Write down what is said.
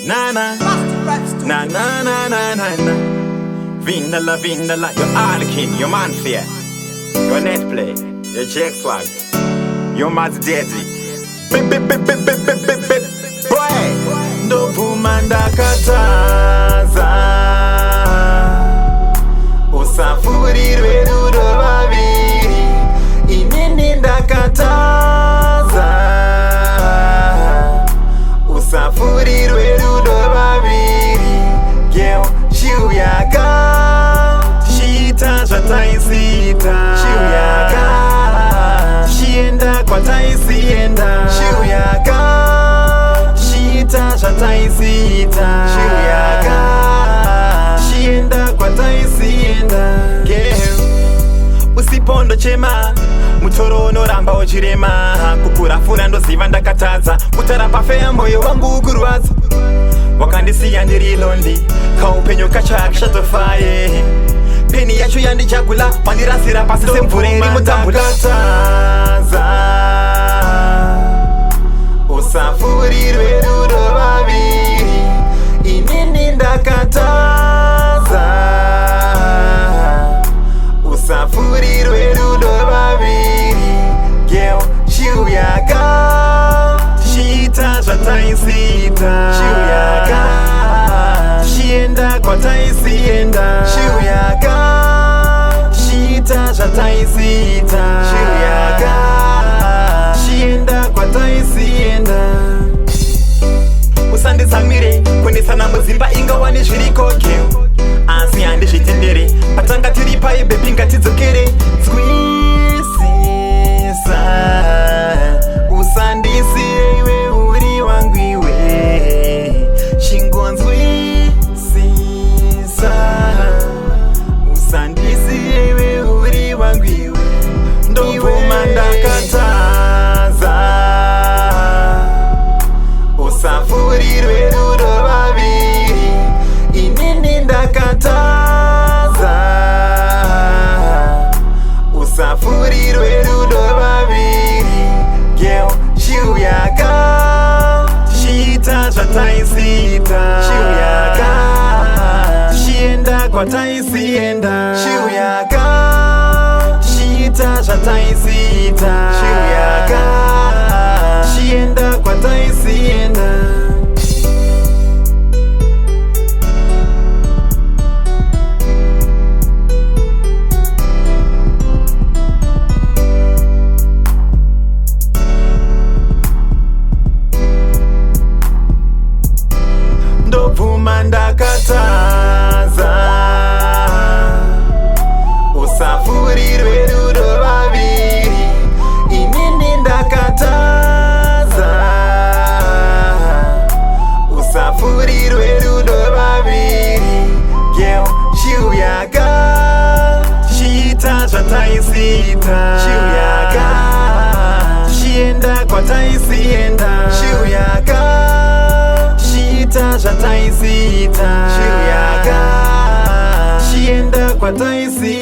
Na na na na na na na na. Vindala, Vindala, your Alkin, your Manfair, your Netplay, your Jake Swag, your Mad Daddy. Boy, no pumanda kataza. Usafuri rwerudo babiri, inini ndakataza. Usafuri rwerudo babiri, girl, shiuyaka. Taisita shiuyaka, shienda kwa taisienda shiuyaka, shita taisita shiuyaka, shienda kwa taisienda. Usipondo chema mutoro noramba ochirema, kukurafuna ndoziva ndakataza, kutarapa fea moyo wangu kurwaza, wakandisiya ndiri londi, kaupenyo kachaka shatofaye. Peni yacho yandichagula, wandirasira pasi semvura iri mutambula. Usafuri rwerudo babiri, inini ndakataza. Usafuri rwerudo babiri, girl, shiuyaka, shita taisita shiuyaka, shienda kwa taisienda shiuyaka, shita taisita shiuyaka, shienda kwa taisienda. Usanditsamire kundisana muzimba ingawa nezvirikoke, asi handizvitendere patanga tiri pai bebi ngatidzokere. Zwisisa, usandisiye iwe uri wangu iwe, chingonzwisisa, usandisiye iwe uri wangu iwe, ndobvuma ndakataza. Usafuri rwerudo babiri, inini ndakataza. Usafuri rwerudo babiri, girl, shiuyaka, shita taisita shiuyaka, shienda kwa taisienda shiuyaka, shita taisita shiuyaka, shienda kwa taisienda. Ndobvuma ndakataza. Usafuri rwerudo babiri, inini ndakataza. Usafuri rwerudo babiri, girl, shiuyaka, shita taisita shiuyaka, shienda kwa taisienda shiuyaka, shita taisita shiuyaka, shienda kwa taisienda.